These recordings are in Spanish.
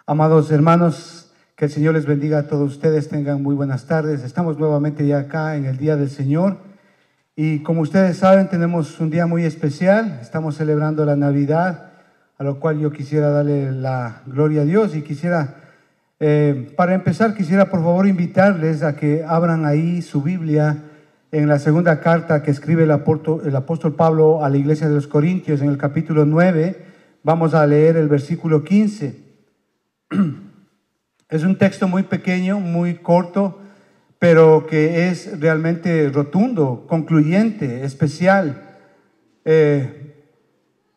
Amados hermanos, que el Señor les bendiga a todos ustedes, tengan muy buenas tardes. Estamos nuevamente ya acá en el Día del Señor y como ustedes saben tenemos un día muy especial, estamos celebrando la Navidad, a lo cual yo quisiera darle la gloria a Dios y quisiera, para empezar, quisiera por favor invitarles a que abran ahí su Biblia en la segunda carta que escribe el apóstol Pablo a la iglesia de los Corintios, en el capítulo 9, vamos a leer el versículo 15. Es un texto muy pequeño, muy corto, pero que es realmente rotundo, concluyente, especial,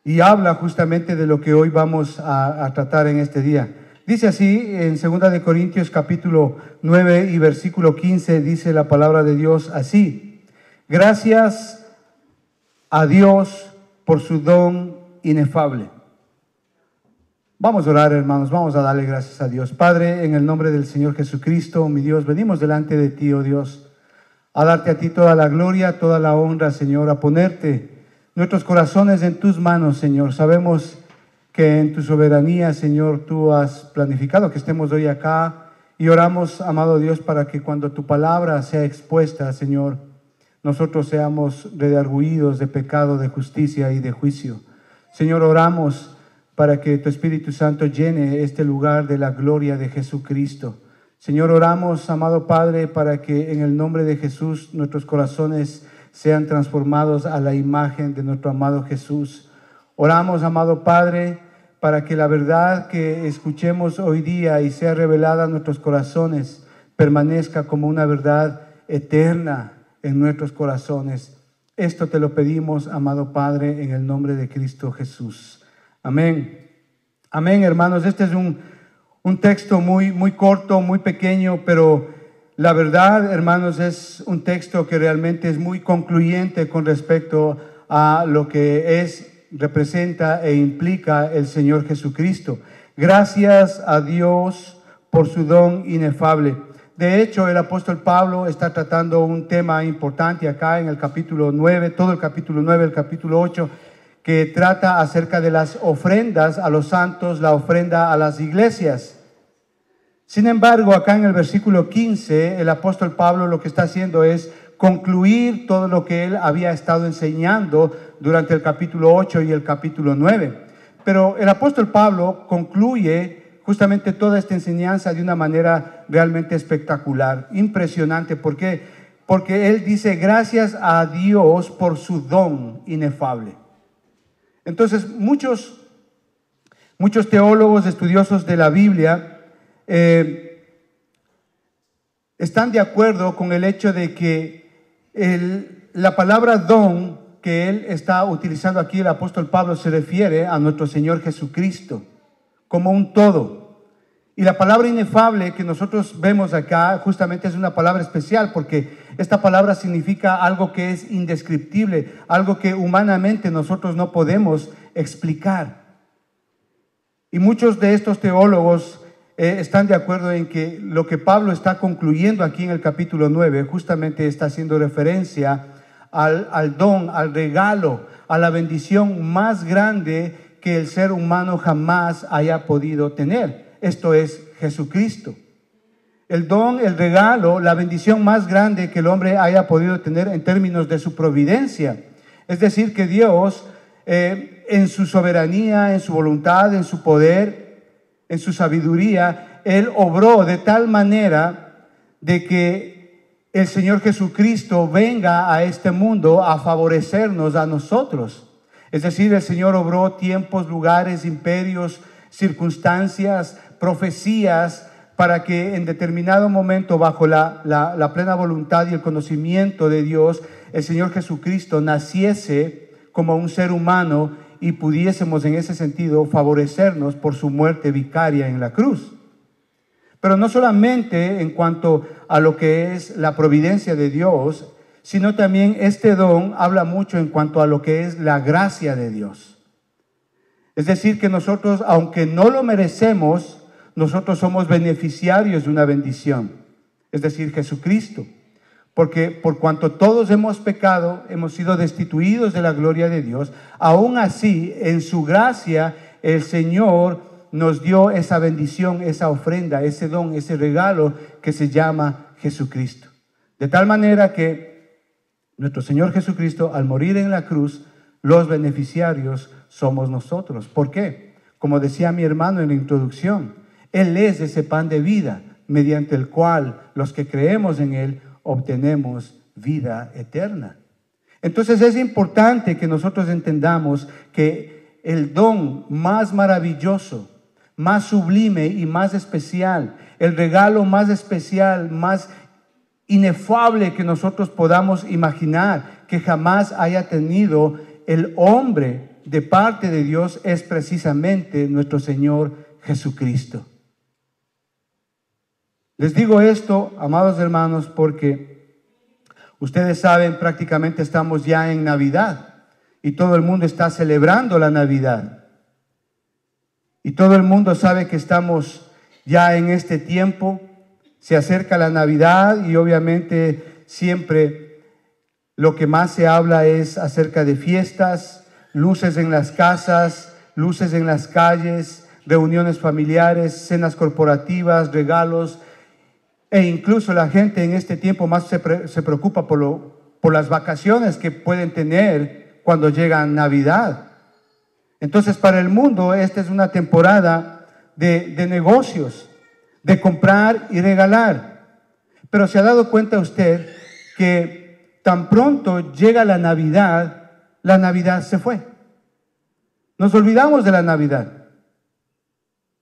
y habla justamente de lo que hoy vamos a tratar en este día. Dice así en 2 de Corintios capítulo 9 y versículo 15, dice la palabra de Dios así: gracias a Dios por su don inefable. Vamos a orar, hermanos, vamos a darle gracias a Dios. Padre, en el nombre del Señor Jesucristo, mi Dios, venimos delante de ti, oh Dios, a darte a ti toda la gloria, toda la honra, Señor, a ponerte nuestros corazones en tus manos, Señor. Sabemos que en tu soberanía, Señor, tú has planificado que estemos hoy acá y oramos, amado Dios, para que cuando tu palabra sea expuesta, Señor, nosotros seamos redargüidos de pecado, de justicia y de juicio. Señor, oramos para que tu Espíritu Santo llene este lugar de la gloria de Jesucristo. Señor, oramos, amado Padre, para que en el nombre de Jesús nuestros corazones sean transformados a la imagen de nuestro amado Jesús. Oramos, amado Padre, para que la verdad que escuchemos hoy día y sea revelada a nuestros corazones permanezca como una verdad eterna en nuestros corazones. Esto te lo pedimos, amado Padre, en el nombre de Cristo Jesús. Amén. Amén, hermanos. Este es un texto muy corto, muy pequeño, pero la verdad, hermanos, es un texto que realmente es muy concluyente con respecto a lo que representa e implica el Señor Jesucristo. Gracias a Dios por su don inefable. De hecho, el apóstol Pablo está tratando un tema importante acá en el capítulo 9, todo el capítulo 9, el capítulo 8, que trata acerca de las ofrendas a los santos, la ofrenda a las iglesias. Sin embargo, acá en el versículo 15, el apóstol Pablo lo que está haciendo es concluir todo lo que él había estado enseñando durante el capítulo 8 y el capítulo 9. Pero el apóstol Pablo concluye justamente toda esta enseñanza de una manera realmente espectacular, impresionante. ¿Por qué? Porque él dice: gracias a Dios por su don inefable. Entonces, muchos teólogos, estudiosos de la Biblia, están de acuerdo con el hecho de que la palabra don que él está utilizando aquí, el apóstol Pablo, se refiere a nuestro Señor Jesucristo como un todo. Y la palabra inefable que nosotros vemos acá justamente es una palabra especial, porque esta palabra significa algo que es indescriptible, algo que humanamente nosotros no podemos explicar. Y muchos de estos teólogos están de acuerdo en que lo que Pablo está concluyendo aquí en el capítulo 9 justamente está haciendo referencia al don, al regalo, a la bendición más grande que el ser humano jamás haya podido tener. Esto es Jesucristo. El don, el regalo, la bendición más grande que el hombre haya podido tener en términos de su providencia. Es decir, que Dios, en su soberanía, en su voluntad, en su poder, en su sabiduría, Él obró de tal manera de que el Señor Jesucristo venga a este mundo a favorecernos a nosotros. Es decir, el Señor obró tiempos, lugares, imperios, circunstancias, profecías, para que en determinado momento, bajo la plena voluntad y el conocimiento de Dios, el Señor Jesucristo naciese como un ser humano y pudiésemos en ese sentido favorecernos por su muerte vicaria en la cruz. Pero no solamente en cuanto a lo que es la providencia de Dios, sino también este don habla mucho en cuanto a lo que es la gracia de Dios. Es decir, que nosotros, aunque no lo merecemos, nosotros somos beneficiarios de una bendición, es decir, Jesucristo. Porque por cuanto todos hemos pecado, hemos sido destituidos de la gloria de Dios, aún así, en su gracia, el Señor nos dio esa bendición, esa ofrenda, ese don, ese regalo que se llama Jesucristo. De tal manera que nuestro Señor Jesucristo, al morir en la cruz, los beneficiarios somos nosotros. ¿Por qué? Como decía mi hermano en la introducción, Él es ese pan de vida, mediante el cual los que creemos en Él obtenemos vida eterna. Entonces es importante que nosotros entendamos que el don más maravilloso, más sublime y más especial, el regalo más especial, más inefable que nosotros podamos imaginar, que jamás haya tenido el hombre de parte de Dios, es precisamente nuestro Señor Jesucristo. Les digo esto, amados hermanos, porque ustedes saben, prácticamente estamos ya en Navidad y todo el mundo está celebrando la Navidad. Y todo el mundo sabe que estamos ya en este tiempo, se acerca la Navidad y obviamente siempre lo que más se habla es acerca de fiestas, luces en las casas, luces en las calles, reuniones familiares, cenas corporativas, regalos. E incluso la gente en este tiempo más se preocupa por las vacaciones que pueden tener cuando llega Navidad. Entonces, para el mundo, esta es una temporada de negocios, de comprar y regalar. Pero ¿se ha dado cuenta usted que tan pronto llega la Navidad se fue? Nos olvidamos de la Navidad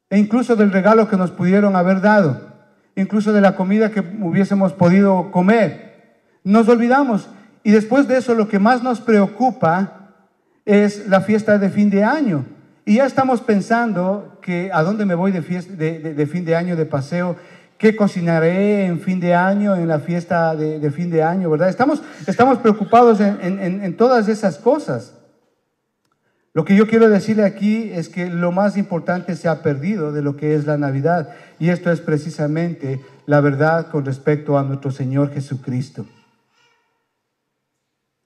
e incluso del regalo que nos pudieron haber dado, incluso de la comida que hubiésemos podido comer. Nos olvidamos. Y después de eso, lo que más nos preocupa es la fiesta de fin de año. Y ya estamos pensando que a dónde me voy de fin de año, de paseo, qué cocinaré en fin de año, en la fiesta de fin de año, ¿verdad? Estamos preocupados en todas esas cosas. Lo que yo quiero decirle aquí es que lo más importante se ha perdido de lo que es la Navidad. Y esto es precisamente la verdad con respecto a nuestro Señor Jesucristo.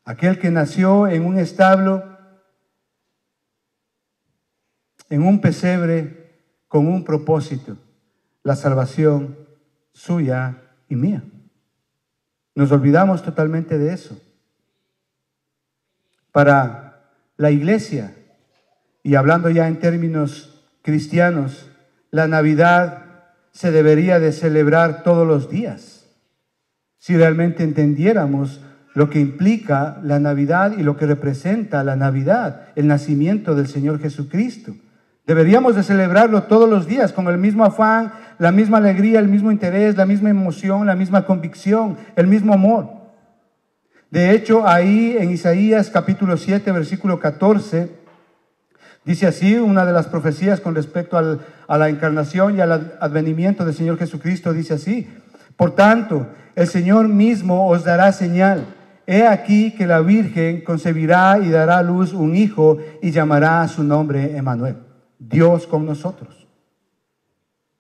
Aquel que nació en un establo, en un pesebre, con un propósito: la salvación suya y mía. Nos olvidamos totalmente de eso. Para la iglesia, y hablando ya en términos cristianos, la Navidad se debería de celebrar todos los días. Si realmente entendiéramos lo que implica la Navidad y lo que representa la Navidad, el nacimiento del Señor Jesucristo. Deberíamos de celebrarlo todos los días con el mismo afán, la misma alegría, el mismo interés, la misma emoción, la misma convicción, el mismo amor. De hecho, ahí en Isaías capítulo 7, versículo 14, dice así, una de las profecías con respecto a la encarnación y al advenimiento del Señor Jesucristo, dice así: por tanto, el Señor mismo os dará señal. He aquí que la Virgen concebirá y dará a luz un hijo y llamará a su nombre Emmanuel. Dios con nosotros.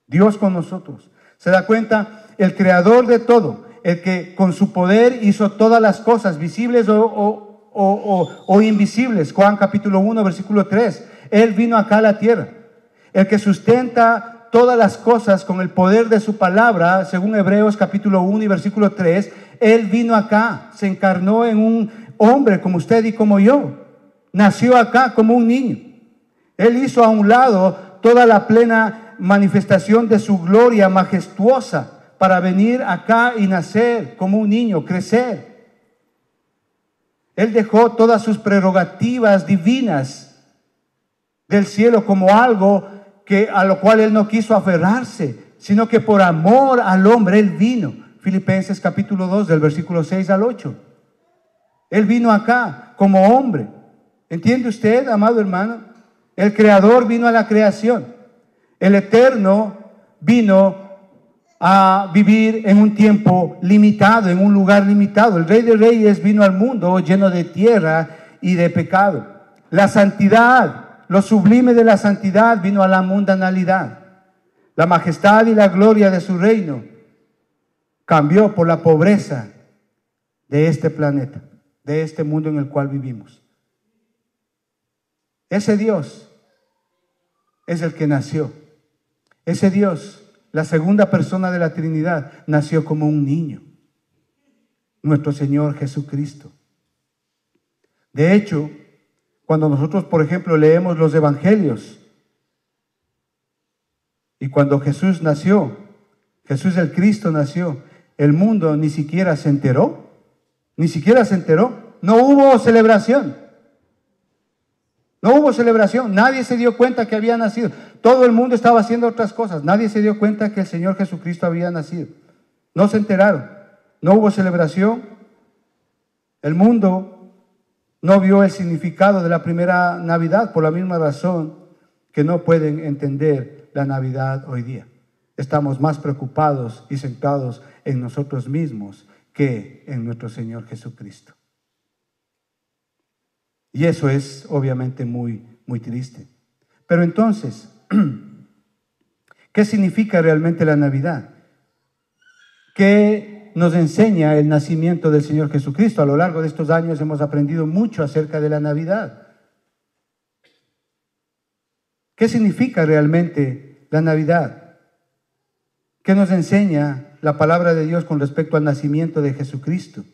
Dios con nosotros. ¿Se da cuenta? El creador de todo, el que con su poder hizo todas las cosas, visibles o invisibles. Juan capítulo 1, versículo 3. Él vino acá a la tierra. El que sustenta todas las cosas con el poder de su palabra, según Hebreos capítulo 1 y versículo 3, Él vino acá, se encarnó en un hombre como usted y como yo. Nació acá como un niño. Él hizo a un lado toda la plena manifestación de su gloria majestuosa para venir acá y nacer como un niño, crecer. Él dejó todas sus prerrogativas divinas del cielo como algo a lo cual Él no quiso aferrarse, sino que por amor al hombre Él vino. Filipenses capítulo 2 del versículo 6 al 8. Él vino acá como hombre. ¿Entiende usted, amado hermano? El creador vino a la creación. El eterno vino a vivir en un tiempo limitado, en un lugar limitado. El Rey de Reyes vino al mundo lleno de tierra y de pecado. La santidad, lo sublime de la santidad, vino a la mundanalidad. La majestad y la gloria de su reino cambió por la pobreza de este planeta, de este mundo en el cual vivimos. Ese Dios es el que nació. Ese Dios, la segunda persona de la Trinidad, nació como un niño. Nuestro Señor Jesucristo. De hecho, cuando nosotros, por ejemplo, leemos los evangelios, y cuando Jesús nació, Jesús el Cristo nació, el mundo ni siquiera se enteró. Ni siquiera se enteró. No hubo celebración. No hubo celebración. Nadie se dio cuenta que había nacido. Todo el mundo estaba haciendo otras cosas. Nadie se dio cuenta que el Señor Jesucristo había nacido. No se enteraron. No hubo celebración. El mundo no vio el significado de la primera Navidad por la misma razón que no pueden entender la Navidad hoy día. Estamos más preocupados y centrados en nosotros mismos que en nuestro Señor Jesucristo. Y eso es obviamente muy triste. Pero entonces, ¿qué significa realmente la Navidad? ¿Qué nos enseña el nacimiento del Señor Jesucristo? A lo largo de estos años hemos aprendido mucho acerca de la Navidad. ¿Qué significa realmente la Navidad? ¿Qué nos enseña la palabra de Dios con respecto al nacimiento de Jesucristo,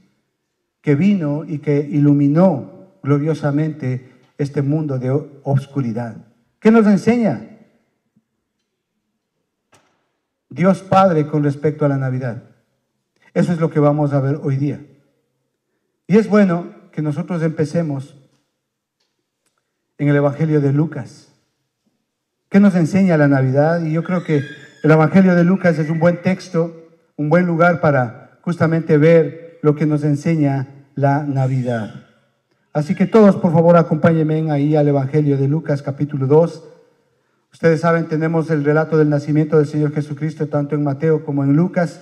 que vino y que iluminó gloriosamente este mundo de obscuridad? ¿Qué nos enseña Dios Padre con respecto a la Navidad? Eso es lo que vamos a ver hoy día. Y es bueno que nosotros empecemos en el Evangelio de Lucas. ¿Qué nos enseña la Navidad? Y yo creo que el Evangelio de Lucas es un buen texto, un buen lugar para justamente ver lo que nos enseña la Navidad. Así que todos, por favor, acompáñenme ahí al Evangelio de Lucas, capítulo 2. Ustedes saben, tenemos el relato del nacimiento del Señor Jesucristo, tanto en Mateo como en Lucas.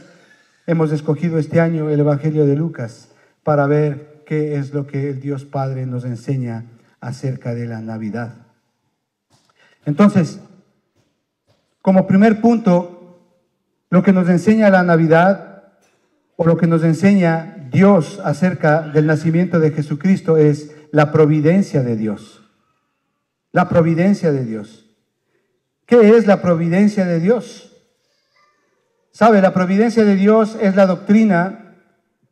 Hemos escogido este año el Evangelio de Lucas para ver qué es lo que el Dios Padre nos enseña acerca de la Navidad. Entonces, como primer punto, lo que nos enseña la Navidad o lo que nos enseña Dios acerca del nacimiento de Jesucristo es la providencia de Dios. La providencia de Dios. ¿Qué es la providencia de Dios? ¿Sabe? La providencia de Dios es la doctrina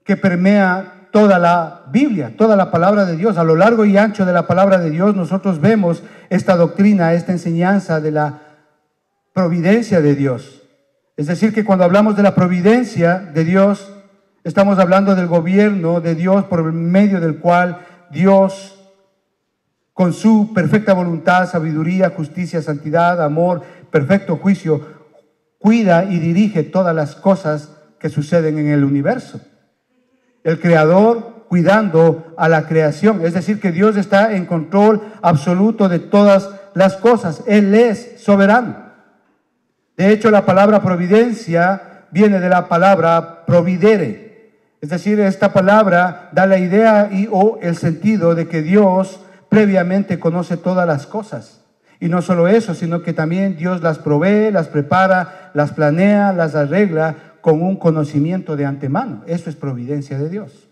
que permea toda la Biblia, toda la palabra de Dios. A lo largo y ancho de la palabra de Dios nosotros vemos esta doctrina, esta enseñanza de la providencia de Dios. Es decir, que cuando hablamos de la providencia de Dios, estamos hablando del gobierno de Dios por medio del cual Dios, con su perfecta voluntad, sabiduría, justicia, santidad, amor, perfecto juicio, cuida y dirige todas las cosas que suceden en el universo. El Creador cuidando a la creación, es decir, que Dios está en control absoluto de todas las cosas. Él es soberano. De hecho, la palabra providencia viene de la palabra providere. Es decir, esta palabra da la idea o el sentido de que Dios previamente conoce todas las cosas. Y no solo eso, sino que también Dios las provee, las prepara, las planea, las arregla con un conocimiento de antemano. Eso es providencia de Dios.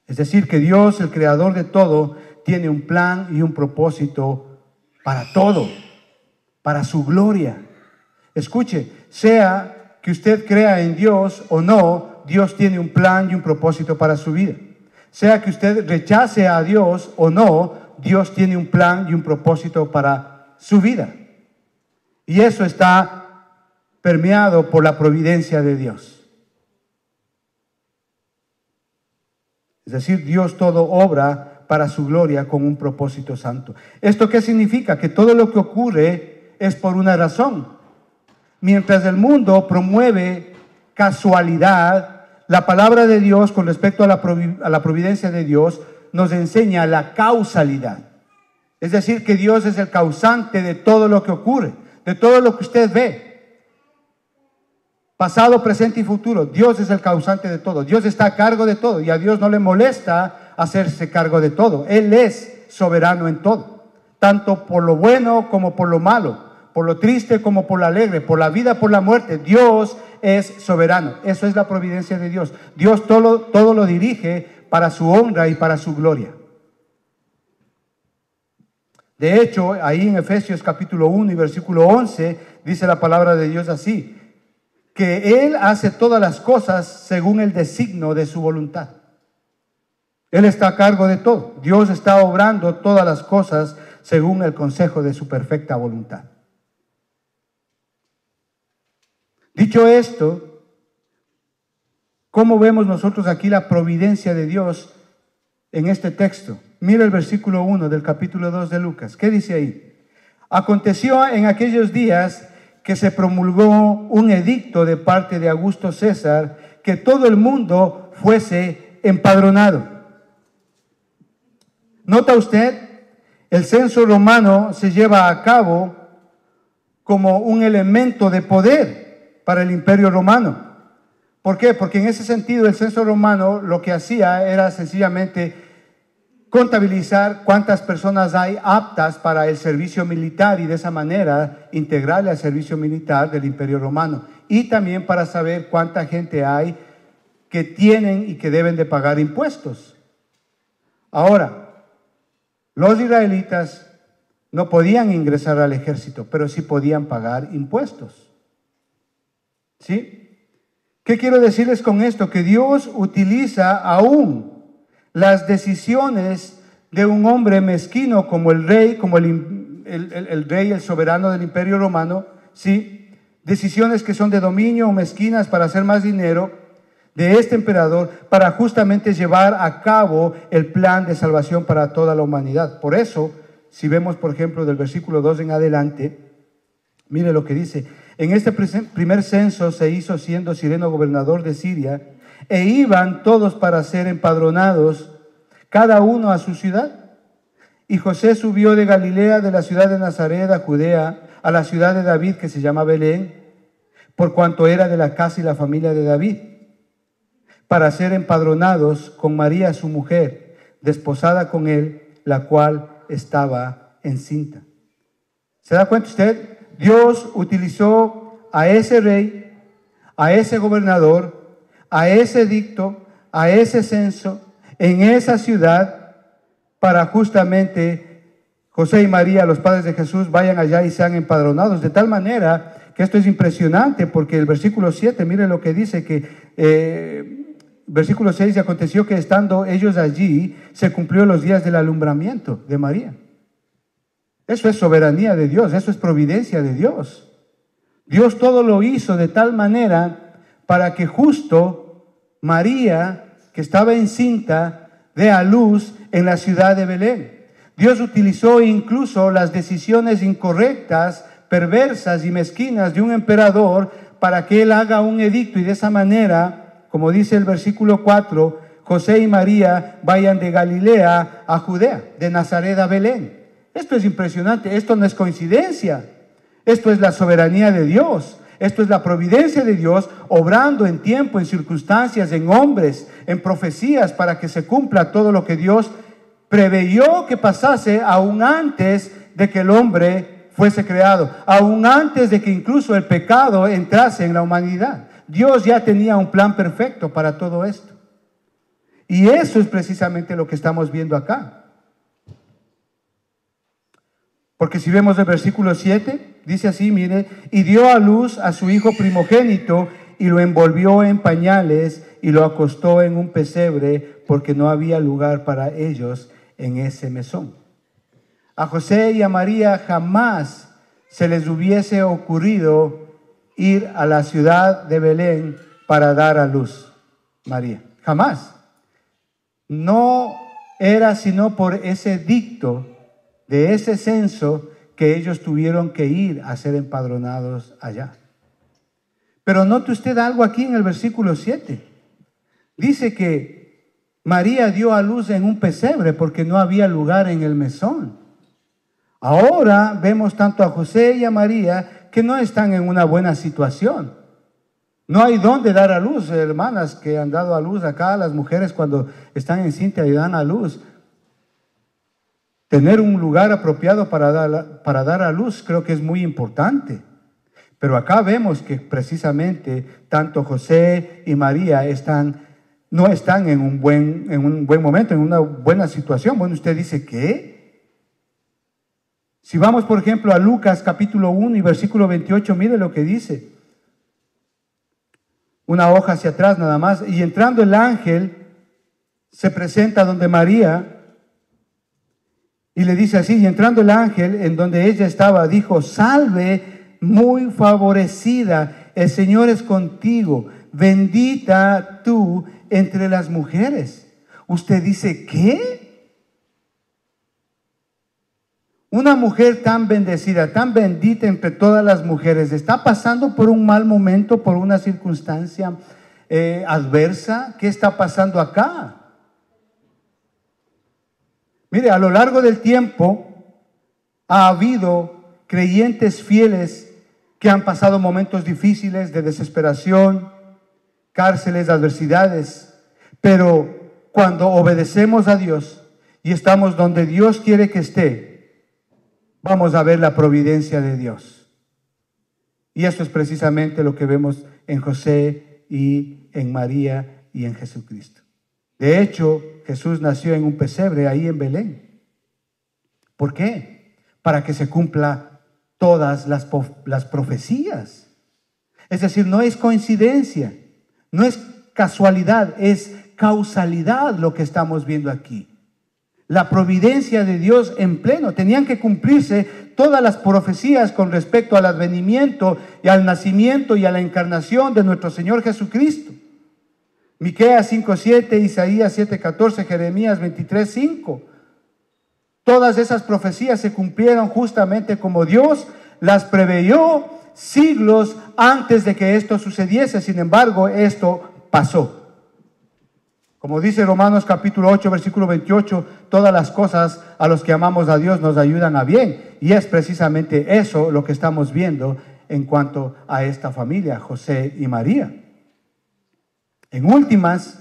Es decir, que Dios, el creador de todo, tiene un plan y un propósito para todo, para su gloria. Escuche, sea que usted crea en Dios o no, Dios tiene un plan y un propósito para su vida. Sea que usted rechace a Dios o no, Dios tiene un plan y un propósito para su vida. Y eso está permeado por la providencia de Dios. Es decir, Dios todo obra para su gloria con un propósito santo. ¿Esto qué significa? Que todo lo que ocurre es por una razón. Mientras el mundo promueve casualidad, la palabra de Dios con respecto a la providencia de Dios nos enseña la causalidad. Es decir, que Dios es el causante de todo lo que ocurre, de todo lo que usted ve. Pasado, presente y futuro. Dios es el causante de todo. Dios está a cargo de todo y a Dios no le molesta hacerse cargo de todo. Él es soberano en todo, tanto por lo bueno como por lo malo, por lo triste como por lo alegre, por la vida, por la muerte. Dios es soberano. Eso es la providencia de Dios. Dios todo lo dirige para su honra y para su gloria. De hecho, ahí en Efesios capítulo 1 y versículo 11, dice la palabra de Dios así, que Él hace todas las cosas según el designio de su voluntad. Él está a cargo de todo. Dios está obrando todas las cosas según el consejo de su perfecta voluntad. Dicho esto, ¿cómo vemos nosotros aquí la providencia de Dios en este texto? Mira el versículo 1 del capítulo 2 de Lucas. ¿Qué dice ahí? Aconteció en aquellos días que se promulgó un edicto de parte de Augusto César que todo el mundo fuese empadronado. ¿Nota usted? El censo romano se lleva a cabo como un elemento de poder para el imperio romano. ¿Por qué? Porque en ese sentido el censo romano lo que hacía era sencillamente contabilizar cuántas personas hay aptas para el servicio militar y de esa manera integrarle al servicio militar del imperio romano. Y también para saber cuánta gente hay que tienen y que deben de pagar impuestos. Ahora, los israelitas no podían ingresar al ejército, pero sí podían pagar impuestos. ¿Sí? ¿Qué quiero decirles con esto? Que Dios utiliza aún las decisiones de un hombre mezquino como el rey, como el rey, el soberano del imperio romano, ¿sí? Decisiones que son de dominio o mezquinas para hacer más dinero de este emperador para justamente llevar a cabo el plan de salvación para toda la humanidad. Por eso, si vemos por ejemplo del versículo 2 en adelante, mire lo que dice: en este primer censo se hizo siendo Cireno gobernador de Siria, e iban todos para ser empadronados, cada uno a su ciudad. Y José subió de Galilea, de la ciudad de Nazaret a Judea, a la ciudad de David, que se llama Belén, por cuanto era de la casa y la familia de David, para ser empadronados con María su mujer, desposada con él, la cual estaba encinta. ¿Se da cuenta usted? Dios utilizó a ese rey, a ese gobernador, a ese edicto, a ese censo, en esa ciudad, para justamente José y María, los padres de Jesús, vayan allá y sean empadronados. De tal manera que esto es impresionante, porque el versículo 7, mire lo que dice, que versículo 6, y aconteció que estando ellos allí, se cumplió los días del alumbramiento de María. Eso es soberanía de Dios, eso es providencia de Dios. Dios todo lo hizo de tal manera para que justo María, que estaba encinta, dé a luz en la ciudad de Belén. Dios utilizó incluso las decisiones incorrectas, perversas y mezquinas de un emperador para que él haga un edicto y de esa manera, como dice el versículo 4, José y María vayan de Galilea a Judea, de Nazaret a Belén. Esto es impresionante, esto no es coincidencia, esto es la soberanía de Dios, esto es la providencia de Dios obrando en tiempo, en circunstancias, en hombres, en profecías para que se cumpla todo lo que Dios preveyó que pasase aún antes de que el hombre fuese creado, aún antes de que incluso el pecado entrase en la humanidad. Dios ya tenía un plan perfecto para todo esto. Y eso es precisamente lo que estamos viendo acá. Porque si vemos el versículo 7, dice así, mire, y dio a luz a su hijo primogénito y lo envolvió en pañales y lo acostó en un pesebre porque no había lugar para ellos en ese mesón. A José y a María jamás se les hubiese ocurrido ir a la ciudad de Belén para dar a luz María. Jamás. No era sino por ese dicto de ese censo que ellos tuvieron que ir a ser empadronados allá. Pero note usted algo aquí en el versículo 7. Dice que María dio a luz en un pesebre porque no había lugar en el mesón. Ahora vemos tanto a José y a María que no están en una buena situación. No hay dónde dar a luz, hermanas que han dado a luz acá, las mujeres cuando están encintas y dan a luz. Tener un lugar apropiado para dar a luz creo que es muy importante. Pero acá vemos que precisamente tanto José y María no están en un buen momento, en una buena situación. Bueno, usted dice, ¿qué? Si vamos, por ejemplo, a Lucas capítulo 1 y versículo 28, mire lo que dice. Una hoja hacia atrás nada más. Y entrando el ángel, se presenta donde María y le dice así, y entrando el ángel en donde ella estaba, dijo, salve, muy favorecida, el Señor es contigo, bendita tú entre las mujeres. Usted dice, ¿qué? Una mujer tan bendecida, tan bendita entre todas las mujeres, está pasando por un mal momento, por una circunstancia adversa. ¿Qué está pasando acá? Mire, a lo largo del tiempo ha habido creyentes fieles que han pasado momentos difíciles de desesperación, cárceles, adversidades, pero cuando obedecemos a Dios y estamos donde Dios quiere que esté, vamos a ver la providencia de Dios. Y eso es precisamente lo que vemos en José y en María y en Jesucristo. De hecho, Jesús nació en un pesebre ahí en Belén. ¿Por qué? Para que se cumpla todas las profecías. Es decir, no es coincidencia, no es casualidad, es causalidad lo que estamos viendo aquí. La providencia de Dios en pleno. Tenían que cumplirse todas las profecías con respecto al advenimiento y al nacimiento y a la encarnación de nuestro Señor Jesucristo. Miqueas 5:7, Isaías 7:14, Jeremías 23:5. Todas esas profecías se cumplieron justamente como Dios las preveyó siglos antes de que esto sucediese. Sin embargo, esto pasó. Como dice Romanos capítulo 8, versículo 28, todas las cosas a los que amamos a Dios nos ayudan a bien. Y es precisamente eso lo que estamos viendo en cuanto a esta familia, José y María. En últimas,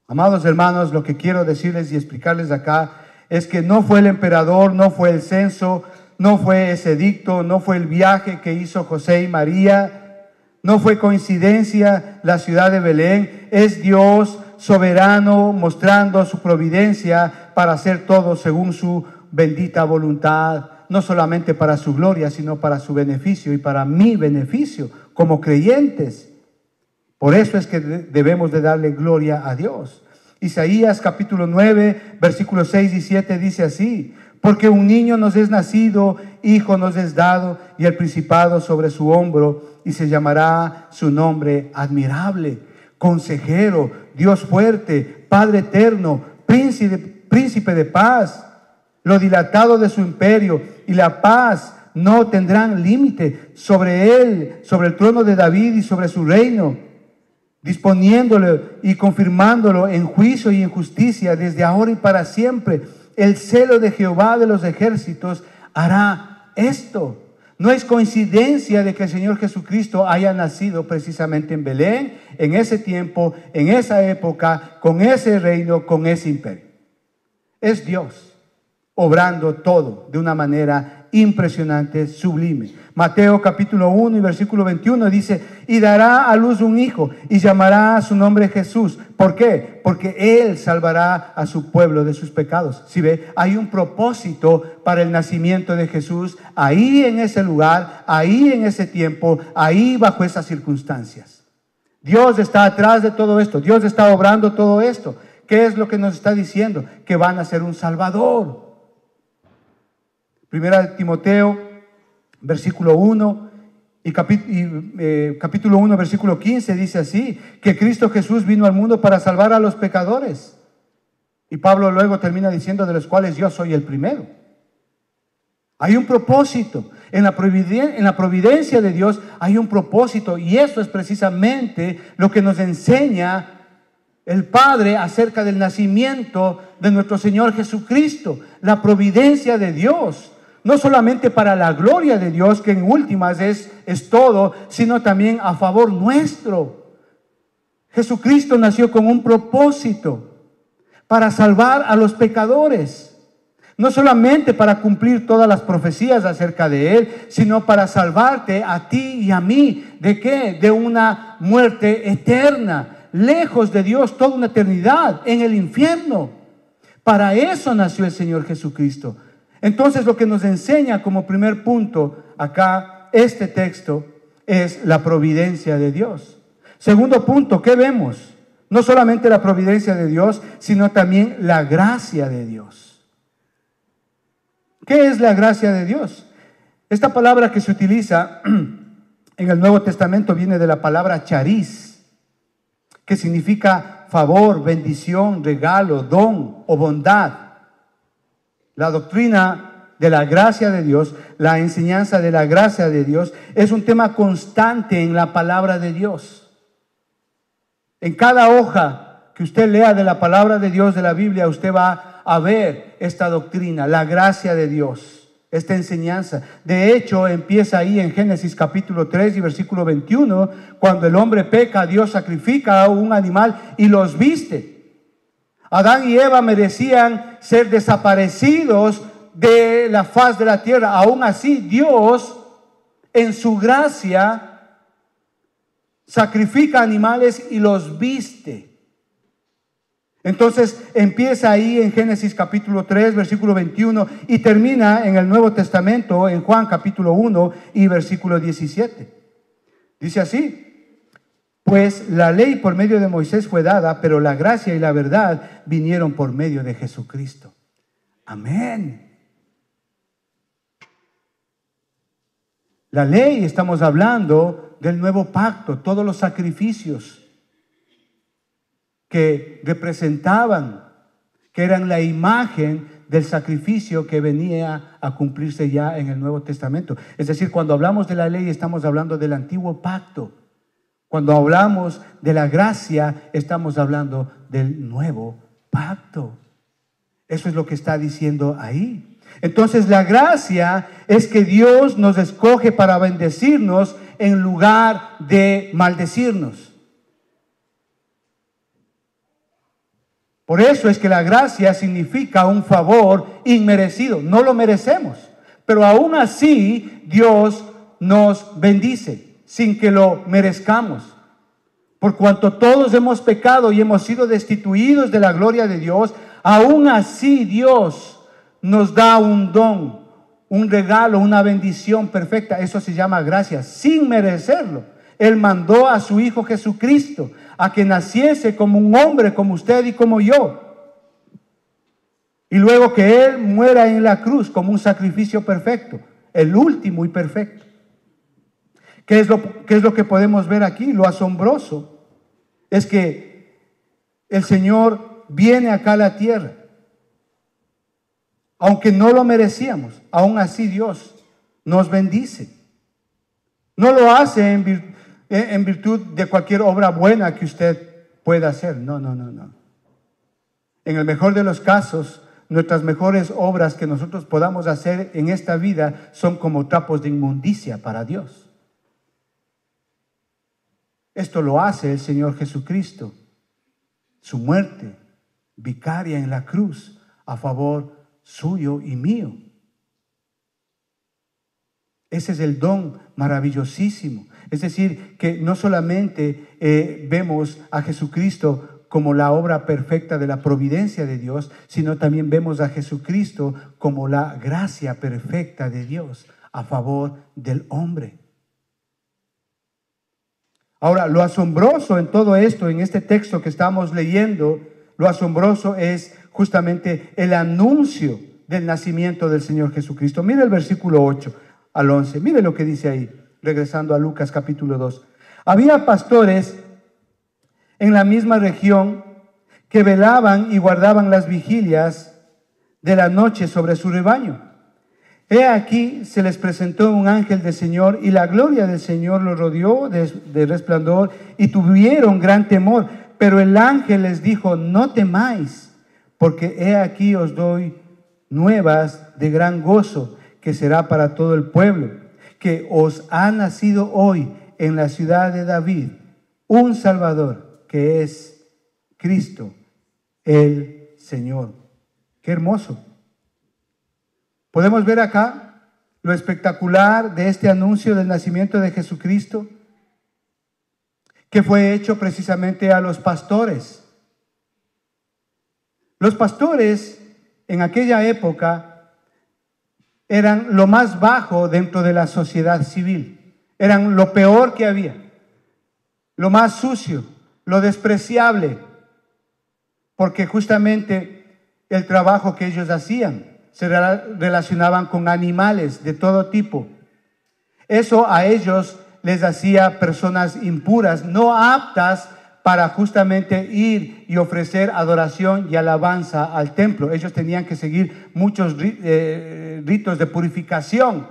amados hermanos, lo que quiero decirles y explicarles acá es que no fue el emperador, no fue el censo, no fue ese edicto, no fue el viaje que hizo José y María, no fue coincidencia la ciudad de Belén, es Dios soberano mostrando su providencia para hacer todo según su bendita voluntad, no solamente para su gloria, sino para su beneficio y para mi beneficio como creyentes. Por eso es que debemos de darle gloria a Dios. Isaías capítulo 9, versículos 6 y 7 dice así: porque un niño nos es nacido, hijo nos es dado, y el principado sobre su hombro, y se llamará su nombre admirable, consejero, Dios fuerte, Padre eterno, príncipe de paz. Lo dilatado de su imperio y la paz no tendrán límite sobre él, sobre el trono de David y sobre su reino, disponiéndolo y confirmándolo en juicio y en justicia desde ahora y para siempre. El celo de Jehová de los ejércitos hará esto. No es coincidencia de que el Señor Jesucristo haya nacido precisamente en Belén, en ese tiempo, en esa época, con ese reino, con ese imperio. Es Dios obrando todo de una manera impresionante, sublime. Mateo capítulo 1 y versículo 21 dice: y dará a luz un hijo y llamará a su nombre Jesús. ¿Por qué? Porque Él salvará a su pueblo de sus pecados. ¿Sí ve? Hay un propósito para el nacimiento de Jesús ahí en ese lugar, ahí en ese tiempo, ahí bajo esas circunstancias. Dios está atrás de todo esto, Dios está obrando todo esto. ¿Qué es lo que nos está diciendo? Que van a ser un Salvador. Primera de Timoteo, versículo 1 y capítulo 1, versículo 15 dice así: que Cristo Jesús vino al mundo para salvar a los pecadores. Y Pablo luego termina diciendo: de los cuales yo soy el primero. Hay un propósito. En la providencia de Dios hay un propósito, y eso es precisamente lo que nos enseña el Padre acerca del nacimiento de nuestro Señor Jesucristo. La providencia de Dios, no solamente para la gloria de Dios, que en últimas es todo, sino también a favor nuestro. Jesucristo nació con un propósito: para salvar a los pecadores. No solamente para cumplir todas las profecías acerca de Él, sino para salvarte a ti y a mí. ¿De qué? De una muerte eterna, lejos de Dios, toda una eternidad en el infierno. Para eso nació el Señor Jesucristo. Entonces, lo que nos enseña como primer punto acá este texto es la providencia de Dios. Segundo punto, ¿qué vemos? No solamente la providencia de Dios, sino también la gracia de Dios. ¿Qué es la gracia de Dios? Esta palabra que se utiliza en el Nuevo Testamento viene de la palabra charis, que significa favor, bendición, regalo, don o bondad. La doctrina de la gracia de Dios, la enseñanza de la gracia de Dios, es un tema constante en la palabra de Dios. En cada hoja que usted lea de la palabra de Dios, de la Biblia, usted va a ver esta doctrina, la gracia de Dios, esta enseñanza. De hecho, empieza ahí en Génesis capítulo 3 y versículo 21, cuando el hombre peca, Dios sacrifica a un animal y los viste. Adán y Eva merecían ser desaparecidos de la faz de la tierra. Aún así, Dios, en su gracia, sacrifica animales y los viste. Entonces empieza ahí en Génesis capítulo 3, versículo 21 y termina en el Nuevo Testamento, en Juan capítulo 1 y versículo 17. Dice así: pues la ley por medio de Moisés fue dada, pero la gracia y la verdad vinieron por medio de Jesucristo. Amén. La ley, estamos hablando del nuevo pacto, todos los sacrificios que representaban, que eran la imagen del sacrificio que venía a cumplirse ya en el Nuevo Testamento. Es decir, cuando hablamos de la ley estamos hablando del antiguo pacto. Cuando hablamos de la gracia estamos hablando del nuevo pacto. Eso es lo que está diciendo ahí. Entonces la gracia es que Dios nos escoge para bendecirnos en lugar de maldecirnos. Por eso es que la gracia significa un favor inmerecido. No lo merecemos, pero aún así Dios nos bendice sin que lo merezcamos. Por cuanto todos hemos pecado y hemos sido destituidos de la gloria de Dios, aún así Dios nos da un don, un regalo, una bendición perfecta. Eso se llama gracia, sin merecerlo. Él mandó a su Hijo Jesucristo a que naciese como un hombre, como usted y como yo. Y luego que Él muera en la cruz como un sacrificio perfecto, el último y perfecto. ¿Qué es lo que podemos ver aquí? Lo asombroso es que el Señor viene acá a la tierra. Aunque no lo merecíamos, aún así Dios nos bendice. No lo hace en virtud de cualquier obra buena que usted pueda hacer. No. En el mejor de los casos, nuestras mejores obras que nosotros podamos hacer en esta vida son como trapos de inmundicia para Dios. Esto lo hace el Señor Jesucristo. Su muerte vicaria en la cruz a favor suyo y mío. Ese es el don maravillosísimo. Es decir, que no solamente vemos a Jesucristo como la obra perfecta de la providencia de Dios, sino también vemos a Jesucristo como la gracia perfecta de Dios a favor del hombre. Ahora, lo asombroso en todo esto, en este texto que estamos leyendo, lo asombroso es justamente el anuncio del nacimiento del Señor Jesucristo. Mire el versículo 8 al 11. Mire lo que dice ahí, regresando a Lucas capítulo 2. Había pastores en la misma región que velaban y guardaban las vigilias de la noche sobre su rebaño. He aquí se les presentó un ángel del Señor y la gloria del Señor los rodeó de resplandor y tuvieron gran temor. Pero el ángel les dijo: no temáis, porque he aquí os doy nuevas de gran gozo, que será para todo el pueblo, que os ha nacido hoy en la ciudad de David un Salvador, que es Cristo el Señor. Qué hermoso. Podemos ver acá lo espectacular de este anuncio del nacimiento de Jesucristo, que fue hecho precisamente a los pastores. Los pastores en aquella época eran lo más bajo dentro de la sociedad civil. Eran lo peor que había, lo más sucio, lo despreciable, porque justamente el trabajo que ellos hacían se relacionaban con animales de todo tipo. Eso a ellos les hacía personas impuras, no aptas para justamente ir y ofrecer adoración y alabanza al templo. Ellos tenían que seguir muchos ritos de purificación.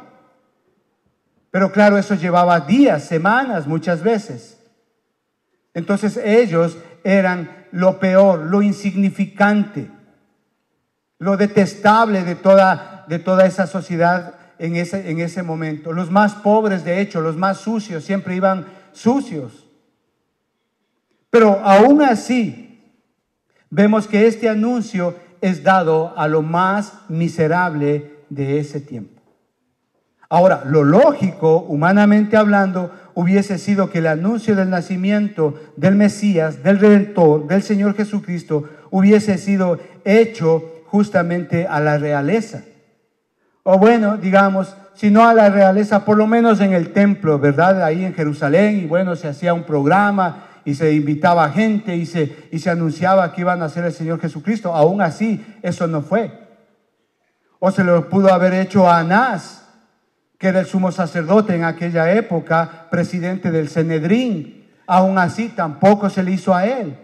Pero claro, eso llevaba días, semanas, muchas veces. Entonces ellos eran lo peor, lo insignificante, lo detestable de toda esa sociedad en ese momento. Los más pobres, de hecho, los más sucios, siempre iban sucios. Pero aún así, vemos que este anuncio es dado a lo más miserable de ese tiempo. Ahora, lo lógico, humanamente hablando, hubiese sido que el anuncio del nacimiento del Mesías, del Redentor, del Señor Jesucristo, hubiese sido hecho justamente a la realeza. O bueno, digamos, si no a la realeza, por lo menos en el templo, ¿verdad? Ahí en Jerusalén, y bueno, se hacía un programa y se invitaba a gente y se anunciaba que iban a ser el Señor Jesucristo. Aún así, eso no fue. O se lo pudo haber hecho a Anás, que era el sumo sacerdote en aquella época, presidente del Sanedrín. Aún así, tampoco se le hizo a él.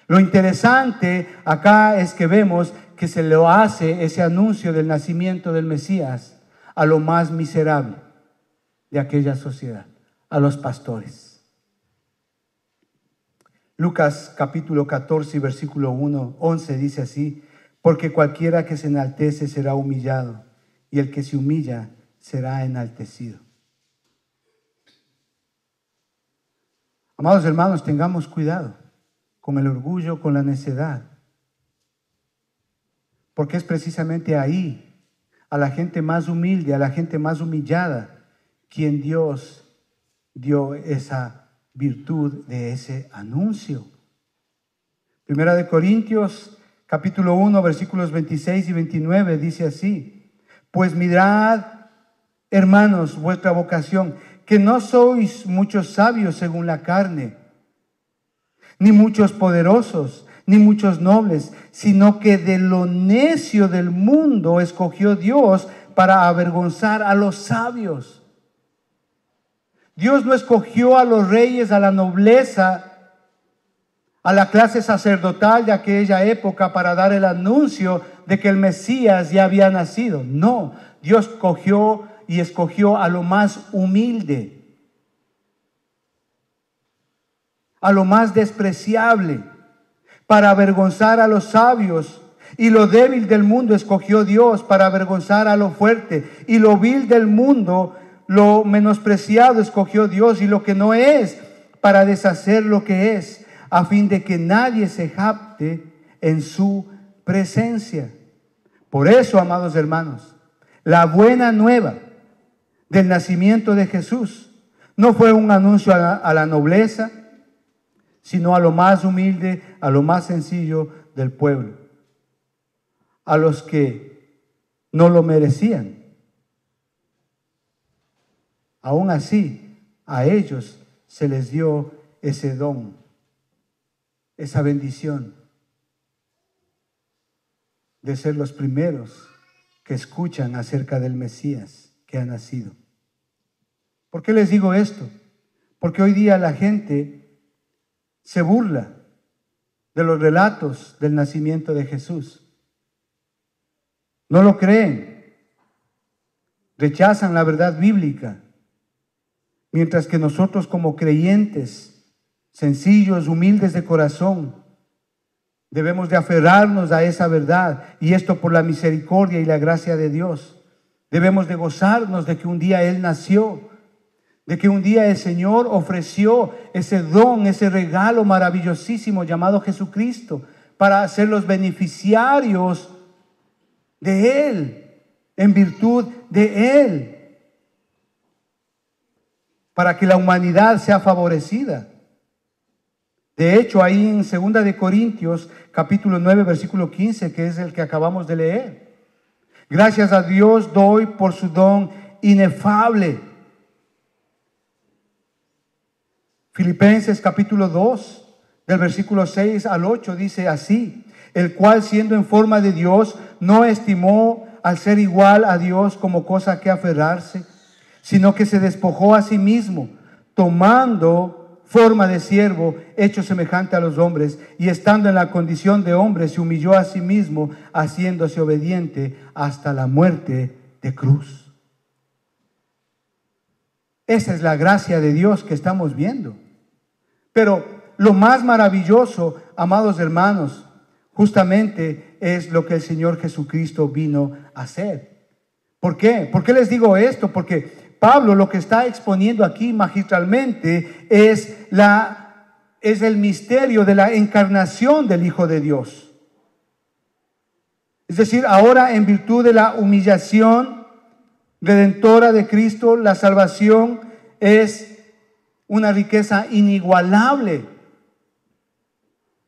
Lo interesante acá es que vemos que se le hace ese anuncio del nacimiento del Mesías a lo más miserable de aquella sociedad, a los pastores. Lucas capítulo 14 y versículo 11 dice así: porque cualquiera que se enaltece será humillado, y el que se humilla será enaltecido. Amados hermanos, tengamos cuidado con el orgullo, con la necedad, porque es precisamente ahí, a la gente más humilde, a la gente más humillada, quien Dios dio esa virtud de ese anuncio. Primera de Corintios capítulo 1 versículos 26 y 29 dice así: pues mirad, hermanos, vuestra vocación, que no sois muchos sabios según la carne, ni muchos poderosos, ni muchos nobles, sino que de lo necio del mundo escogió Dios para avergonzar a los sabios. Dios no escogió a los reyes, a la nobleza, a la clase sacerdotal de aquella época para dar el anuncio de que el Mesías ya había nacido. No, Dios escogió y escogió a lo más humilde, a lo más despreciable, para avergonzar a los sabios. Y lo débil del mundo escogió Dios para avergonzar a lo fuerte. Y lo vil del mundo, lo menospreciado, escogió Dios, y lo que no es, para deshacer lo que es, a fin de que nadie se jacte en su presencia. Por eso, amados hermanos, la buena nueva del nacimiento de Jesús no fue un anuncio a la nobleza, sino a lo más humilde, a lo más sencillo del pueblo, a los que no lo merecían. Aún así, a ellos se les dio ese don, esa bendición de ser los primeros que escuchan acerca del Mesías que ha nacido. ¿Por qué les digo esto? Porque hoy día la gente se burla de los relatos del nacimiento de Jesús. No lo creen, rechazan la verdad bíblica. Mientras que nosotros, como creyentes, sencillos, humildes de corazón, debemos de aferrarnos a esa verdad, y esto por la misericordia y la gracia de Dios. Debemos de gozarnos de que un día Él nació, de que un día el Señor ofreció ese don, ese regalo maravillosísimo llamado Jesucristo, para ser los beneficiarios de Él, en virtud de Él, para que la humanidad sea favorecida. De hecho, ahí en 2 de Corintios, capítulo 9, versículo 15, que es el que acabamos de leer, Gracias a Dios doy por su don inefable. Filipenses capítulo 2, del versículo 6 al 8 dice así: el cual, siendo en forma de Dios, no estimó al ser igual a Dios como cosa que aferrarse, sino que se despojó a sí mismo, tomando forma de siervo, hecho semejante a los hombres, y estando en la condición de hombre, se humilló a sí mismo, haciéndose obediente hasta la muerte de cruz. Esa es la gracia de Dios que estamos viendo. Pero lo más maravilloso, amados hermanos, justamente es lo que el Señor Jesucristo vino a hacer. ¿Por qué? ¿Por qué les digo esto? Porque Pablo lo que está exponiendo aquí magistralmente es el misterio de la encarnación del Hijo de Dios. Es decir, ahora en virtud de la humillación redentora de Cristo, la salvación es una riqueza inigualable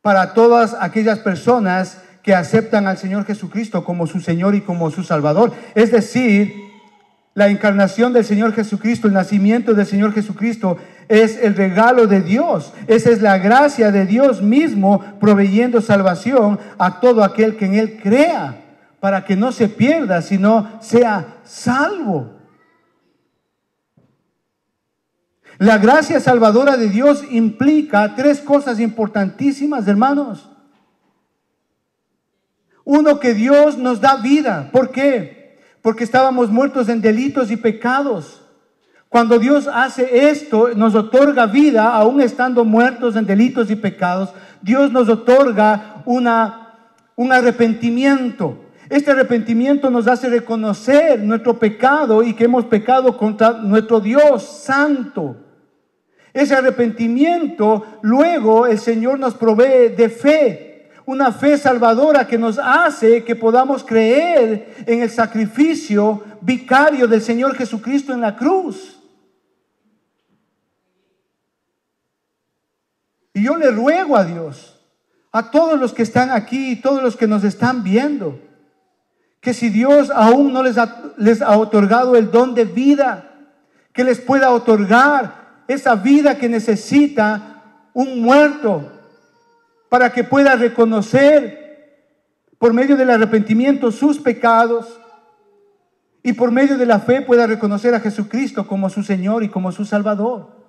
para todas aquellas personas que aceptan al Señor Jesucristo como su Señor y como su Salvador. Es decir, la encarnación del Señor Jesucristo, el nacimiento del Señor Jesucristo es el regalo de Dios. Esa es la gracia de Dios mismo proveyendo salvación a todo aquel que en Él crea, para que no se pierda, sino sea salvo. La gracia salvadora de Dios implica tres cosas importantísimas, hermanos. Uno, que Dios nos da vida. ¿Por qué? Porque estábamos muertos en delitos y pecados. Cuando Dios hace esto, nos otorga vida, aún estando muertos en delitos y pecados. Dios nos otorga un arrepentimiento. Este arrepentimiento nos hace reconocer nuestro pecado y que hemos pecado contra nuestro Dios santo. Ese arrepentimiento, luego el Señor nos provee de fe, una fe salvadora que nos hace que podamos creer en el sacrificio vicario del Señor Jesucristo en la cruz. Y yo le ruego a Dios, a todos los que están aquí y todos los que nos están viendo, que si Dios aún no les ha otorgado el don de vida, que les pueda otorgar esa vida que necesita un muerto, para que pueda reconocer por medio del arrepentimiento sus pecados y por medio de la fe pueda reconocer a Jesucristo como su Señor y como su Salvador.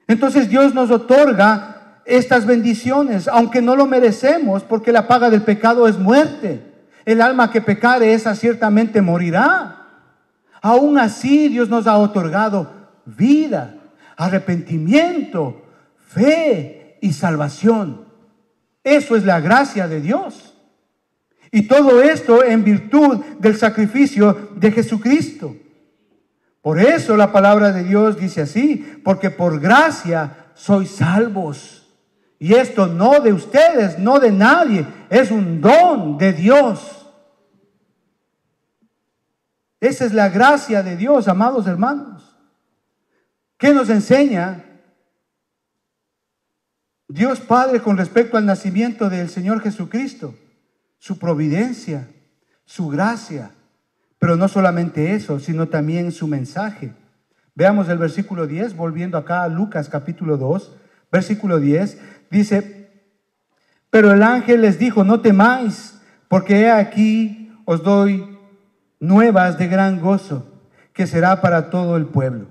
Entonces Dios nos otorga estas bendiciones, aunque no lo merecemos, porque la paga del pecado es muerte. El alma que pecare, esa ciertamente morirá. Aún así, Dios nos ha otorgado vida, arrepentimiento, fe y salvación. Eso es la gracia de Dios. Y todo esto en virtud del sacrificio de Jesucristo. Por eso la palabra de Dios dice así: porque por gracia sois salvos. Y esto no de ustedes, no de nadie, es un don de Dios. Esa es la gracia de Dios, amados hermanos. ¿Qué nos enseña Dios Padre con respecto al nacimiento del Señor Jesucristo? Su providencia, su gracia. Pero no solamente eso, sino también su mensaje. Veamos el versículo 10, volviendo acá a Lucas capítulo 2, versículo 10, dice: pero el ángel les dijo: no temáis, porque he aquí os doy nuevas de gran gozo, que será para todo el pueblo,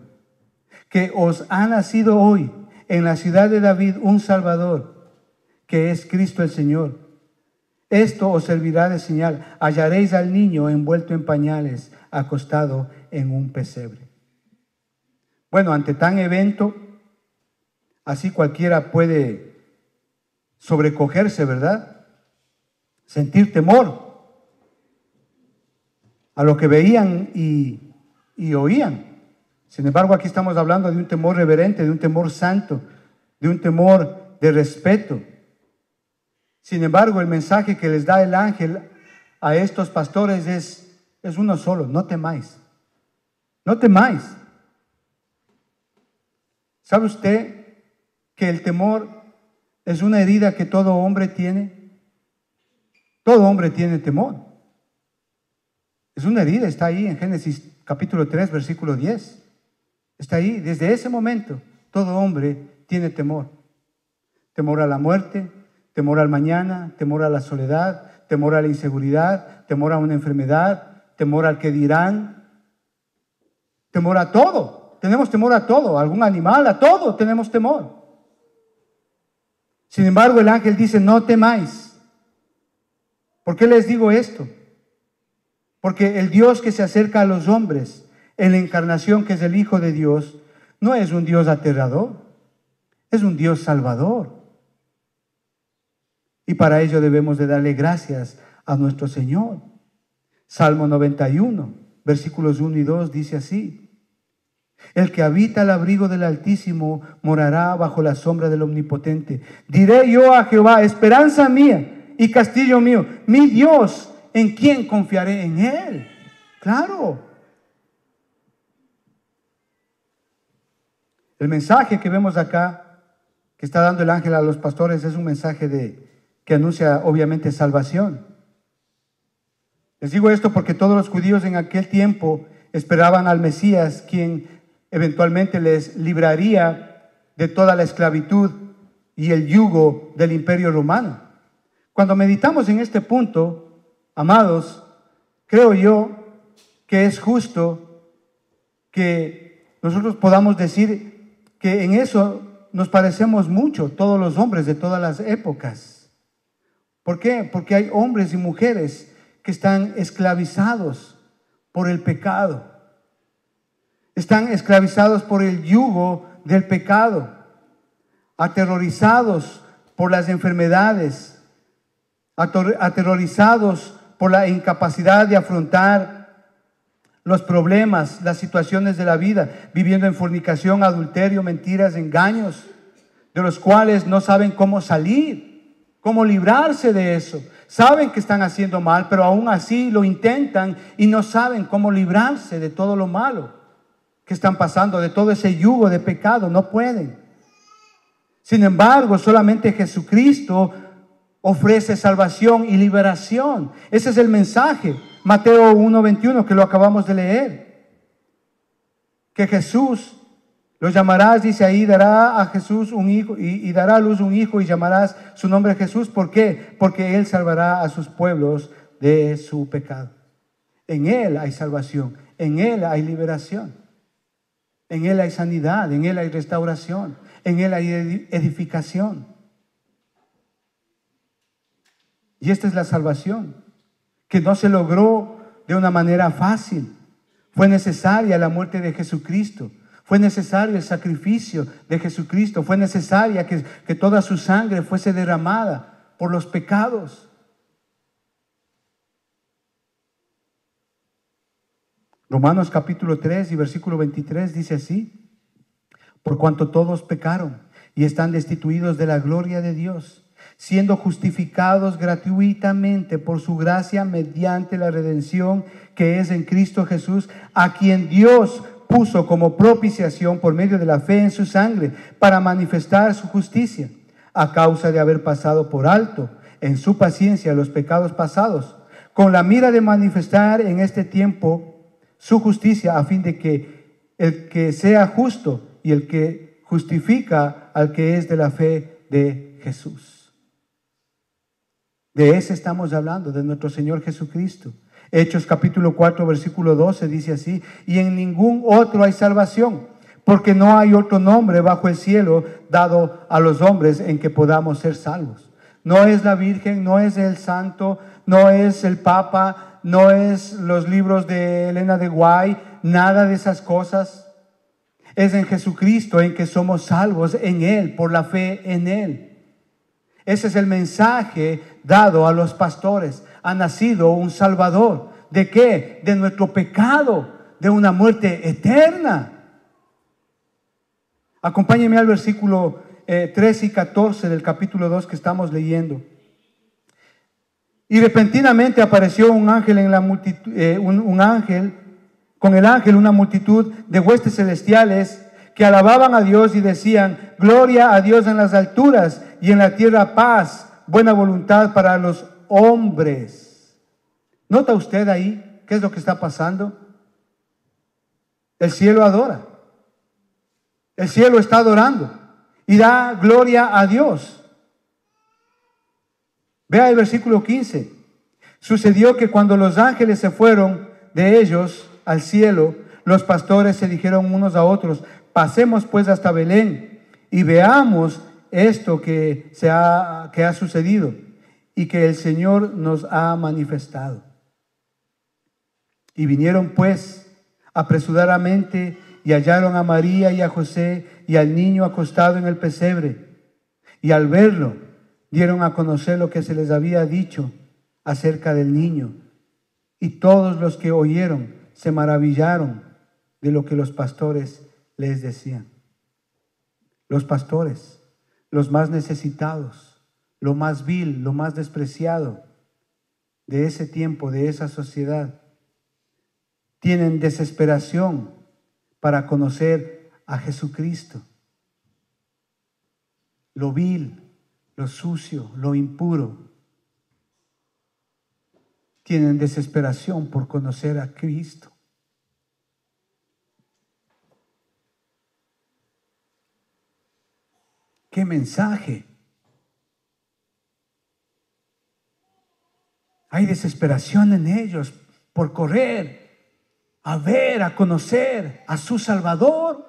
que os ha nacido hoy en la ciudad de David un Salvador, que es Cristo el Señor. Esto os servirá de señal: hallaréis al niño envuelto en pañales, acostado en un pesebre. Bueno, ante tan evento, así cualquiera puede sobrecogerse, ¿verdad? Sentir temor a lo que veían y oían. Sin embargo, aquí estamos hablando de un temor reverente, de un temor santo, de un temor de respeto. Sin embargo, el mensaje que les da el ángel a estos pastores es uno solo: no temáis. No temáis. ¿Sabe usted que el temor es una herida que todo hombre tiene? Todo hombre tiene temor. Es una herida, está ahí en Génesis capítulo 3, versículo 10. Está ahí, desde ese momento, todo hombre tiene temor. Temor a la muerte, temor al mañana, temor a la soledad, temor a la inseguridad, temor a una enfermedad, temor al que dirán, temor a todo. Tenemos temor a todo, a algún animal, a todo tenemos temor. Sin embargo, el ángel dice, no temáis. ¿Por qué les digo esto? Porque el Dios que se acerca a los hombres en la encarnación, que es el Hijo de Dios, no es un Dios aterrador, es un Dios salvador. Y para ello debemos de darle gracias a nuestro Señor. Salmo 91, versículos 1 y 2 dice así: el que habita al abrigo del Altísimo morará bajo la sombra del Omnipotente. Diré yo a Jehová, esperanza mía y castillo mío, mi Dios, ¿en quién confiaré? En Él. Claro. El mensaje que vemos acá, que está dando el ángel a los pastores, es un mensaje que anuncia obviamente salvación. Les digo esto porque todos los judíos en aquel tiempo esperaban al Mesías, quien eventualmente les libraría de toda la esclavitud y el yugo del imperio romano. Cuando meditamos en este punto, amados, creo yo que es justo que nosotros podamos decir que en eso nos parecemos mucho todos los hombres de todas las épocas. ¿Por qué? Porque hay hombres y mujeres que están esclavizados por el pecado. Están esclavizados por el yugo del pecado, aterrorizados por las enfermedades, aterrorizados por la incapacidad de afrontar los problemas, las situaciones de la vida, viviendo en fornicación, adulterio, mentiras, engaños, de los cuales no saben cómo salir, cómo librarse de eso. Saben que están haciendo mal, pero aún así lo intentan y no saben cómo librarse de todo lo malo que están pasando, de todo ese yugo de pecado. No pueden. Sin embargo, solamente Jesucristo ofrece salvación y liberación. Ese es el mensaje. Mateo 1:21, que lo acabamos de leer. Que Jesús, lo llamarás, dice ahí, dará a Jesús un hijo y dará a luz un hijo y llamarás su nombre Jesús. ¿Por qué? Porque Él salvará a sus pueblos de su pecado. En Él hay salvación, en Él hay liberación. En Él hay sanidad, en Él hay restauración, en Él hay edificación. Y esta es la salvación, que no se logró de una manera fácil. Fue necesaria la muerte de Jesucristo. Fue necesario el sacrificio de Jesucristo. Fue necesaria que toda su sangre fuese derramada por los pecados. Romanos capítulo 3 y versículo 23 dice así: por cuanto todos pecaron y están destituidos de la gloria de Dios, siendo justificados gratuitamente por su gracia mediante la redención que es en Cristo Jesús, a quien Dios puso como propiciación por medio de la fe en su sangre, para manifestar su justicia, a causa de haber pasado por alto en su paciencia los pecados pasados, con la mira de manifestar en este tiempo su justicia, a fin de que el que sea justo y el que justifica al que es de la fe de Jesús. De ese estamos hablando, de nuestro Señor Jesucristo. Hechos capítulo 4 versículo 12 dice así: y en ningún otro hay salvación, porque no hay otro nombre bajo el cielo dado a los hombres en que podamos ser salvos. No es la Virgen, no es el santo, no es el Papa, no es los libros de Elena de White, nada de esas cosas. Es en Jesucristo en que somos salvos, en Él, por la fe en Él. Ese es el mensaje dado a los pastores. Ha nacido un Salvador. ¿De qué? De nuestro pecado, de una muerte eterna. Acompáñenme al versículo 13 y 14 del capítulo 2 que estamos leyendo. Y repentinamente apareció un ángel en la multitud, con el ángel una multitud de huestes celestiales que alababan a Dios y decían: gloria a Dios en las alturas y en la tierra paz, buena voluntad para los hombres. ¿Nota usted ahí qué es lo que está pasando? El cielo adora. El cielo está adorando y da gloria a Dios. Vea el versículo 15. Sucedió que cuando los ángeles se fueron de ellos al cielo, los pastores se dijeron unos a otros: pasemos pues hasta Belén y veamos esto que ha sucedido y que el Señor nos ha manifestado. Y vinieron pues apresuradamente y hallaron a María y a José y al niño acostado en el pesebre. Y al verlo, dieron a conocer lo que se les había dicho acerca del niño. Y todos los que oyeron se maravillaron de lo que los pastores les decían. Los pastores, los más necesitados, lo más vil, lo más despreciado de ese tiempo, de esa sociedad, tienen desesperación para conocer a Jesucristo. Lo vil, lo sucio, lo impuro, tienen desesperación por conocer a Cristo. ¡Qué mensaje! Hay desesperación en ellos por correr a ver, a conocer a su Salvador.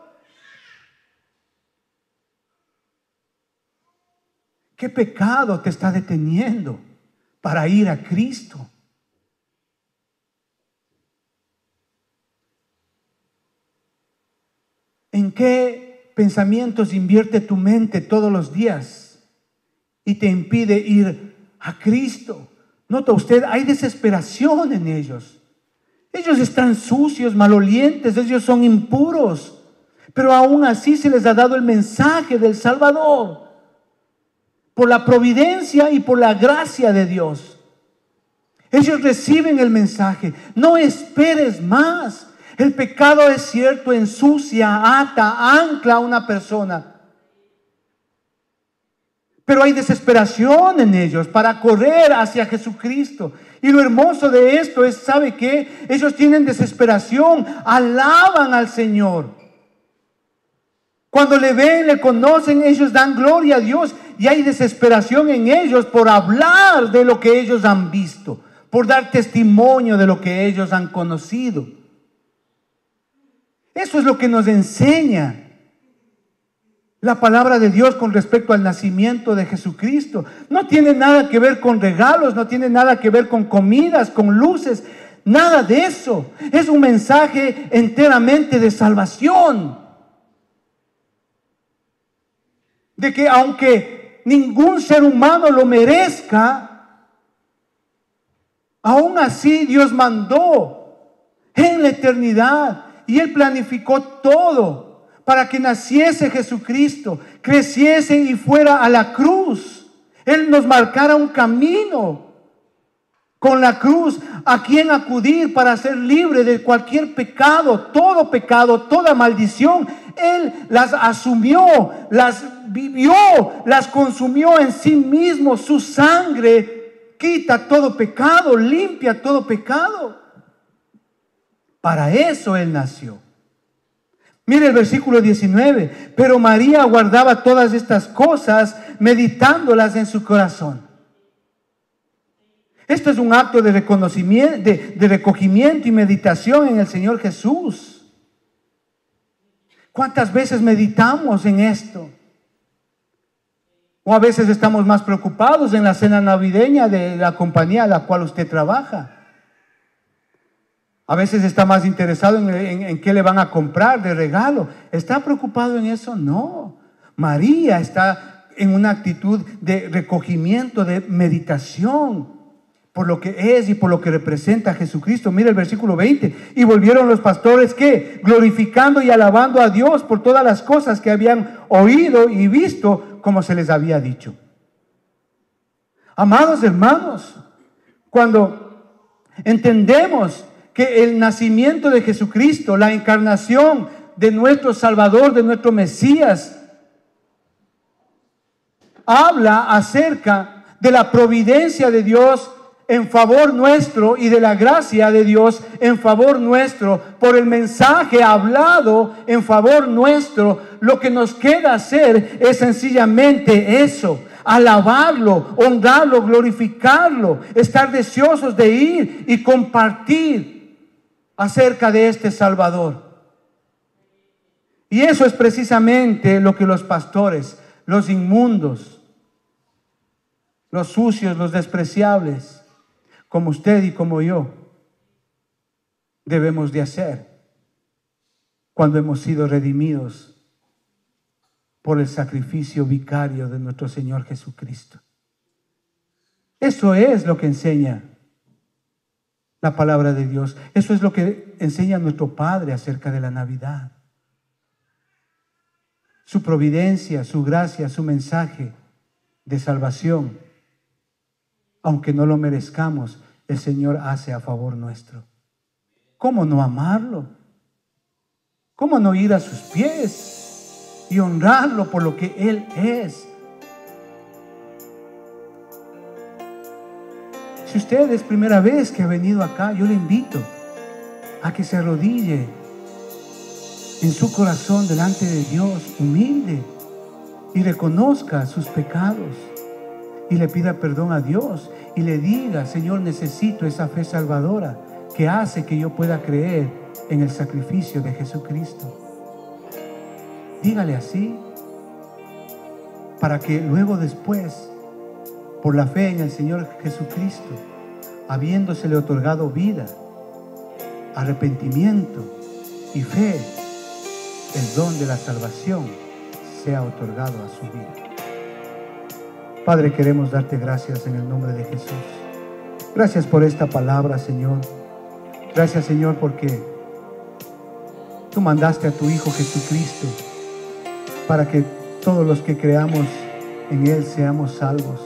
¿Qué pecado te está deteniendo para ir a Cristo? ¿En qué pensamientos invierte tu mente todos los días y te impide ir a Cristo? Nota usted, hay desesperación en ellos. Ellos están sucios, malolientes, ellos son impuros, pero aún así se les ha dado el mensaje del Salvador por la providencia y por la gracia de Dios. Ellos reciben el mensaje. No esperes más. El pecado, es cierto, ensucia, ata, ancla a una persona, pero hay desesperación en ellos para correr hacia Jesucristo. Y lo hermoso de esto es, ¿sabe qué? Ellos tienen desesperación, alaban al Señor. Cuando le ven, le conocen, ellos dan gloria a Dios. Y hay desesperación en ellos por hablar de lo que ellos han visto, por dar testimonio de lo que ellos han conocido. Eso es lo que nos enseña la palabra de Dios con respecto al nacimiento de Jesucristo. No tiene nada que ver con regalos, no tiene nada que ver con comidas, con luces, nada de eso. Es un mensaje enteramente de salvación. De que aunque ningún ser humano lo merezca, aún así Dios mandó en la eternidad y Él planificó todo para que naciese Jesucristo, creciese y fuera a la cruz. Él nos marcara un camino con la cruz a quien acudir para ser libre de cualquier pecado, toda maldición. Él las asumió, las vivió, las consumió en sí mismo. Su sangre quita todo pecado, limpia todo pecado. Para eso Él nació. Mire el versículo 19. Pero María guardaba todas estas cosas, meditándolas en su corazón. Esto es un acto de reconocimiento, de recogimiento y meditación en el Señor Jesús. ¿Cuántas veces meditamos en esto? O a veces estamos más preocupados en la cena navideña de la compañía a la cual usted trabaja. A veces está más interesado en qué le van a comprar de regalo. ¿Está preocupado en eso? No. María está en una actitud de recogimiento, de meditación por lo que es y por lo que representa a Jesucristo. Mira el versículo 20. Y volvieron los pastores, ¿qué? Glorificando y alabando a Dios por todas las cosas que habían oído y visto, como se les había dicho. Amados hermanos, cuando entendemos que el nacimiento de Jesucristo, la encarnación de nuestro Salvador, de nuestro Mesías, habla acerca de la providencia de Dios en favor nuestro y de la gracia de Dios en favor nuestro, por el mensaje hablado en favor nuestro, lo que nos queda hacer es sencillamente eso: alabarlo, honrarlo, glorificarlo, estar deseosos de ir y compartir acerca de este Salvador. Y eso es precisamente lo que los pastores, los inmundos, los sucios, los despreciables, como usted y como yo, debemos de hacer cuando hemos sido redimidos por el sacrificio vicario de nuestro Señor Jesucristo. Eso es lo que enseña la palabra de Dios. Eso es lo que enseña nuestro Padre acerca de la Navidad. Su providencia, su gracia, su mensaje de salvación, aunque no lo merezcamos, el Señor hace a favor nuestro. ¿Cómo no amarlo? ¿Cómo no ir a sus pies y honrarlo por lo que Él es? Si usted es primera vez que ha venido acá, yo le invito a que se arrodille en su corazón delante de Dios, humilde, y reconozca sus pecados y le pida perdón a Dios y le diga: Señor, necesito esa fe salvadora que hace que yo pueda creer en el sacrificio de Jesucristo. Dígale así, para que luego después, por la fe en el Señor Jesucristo, habiéndosele otorgado vida, arrepentimiento y fe, el don de la salvación sea otorgado a su vida. Padre, queremos darte gracias en el nombre de Jesús. Gracias por esta palabra, Señor. Gracias, Señor, porque tú mandaste a tu Hijo Jesucristo para que todos los que creamos en Él seamos salvos.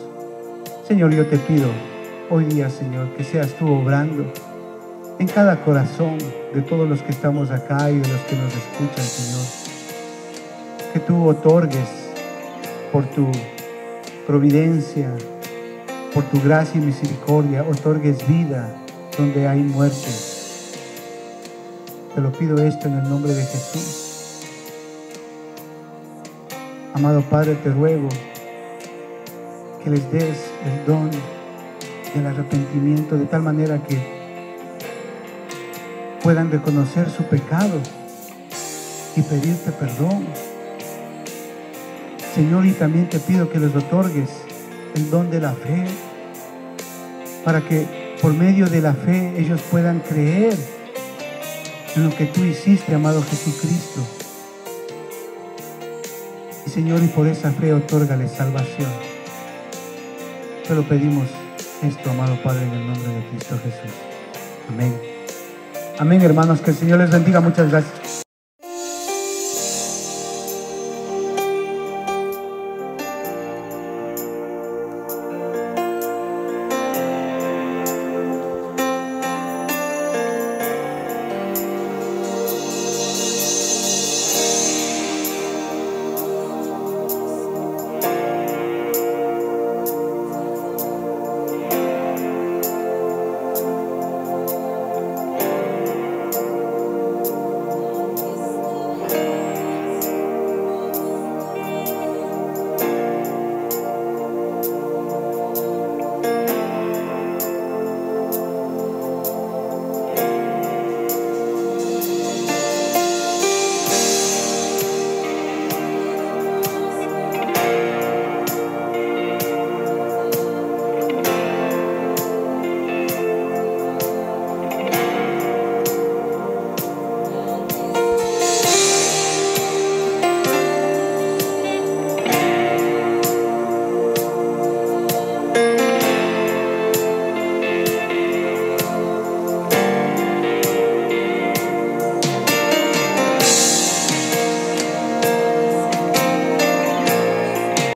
Señor, yo te pido hoy día, Señor, que seas tú obrando en cada corazón de todos los que estamos acá y de los que nos escuchan, Señor. Que tú otorgues por tu providencia, por tu gracia y misericordia, otorgues vida donde hay muerte. Te lo pido esto en el nombre de Jesús. Amado Padre, te ruego que les des el don del arrepentimiento de tal manera que puedan reconocer su pecado y pedirte perdón. Señor, y también te pido que les otorgues el don de la fe, para que por medio de la fe ellos puedan creer en lo que tú hiciste, amado Jesucristo. Y Señor, y por esa fe otórgales salvación. Te lo pedimos esto, amado Padre, en el nombre de Cristo Jesús. Amén. Amén, hermanos. Que el Señor les bendiga. Muchas gracias.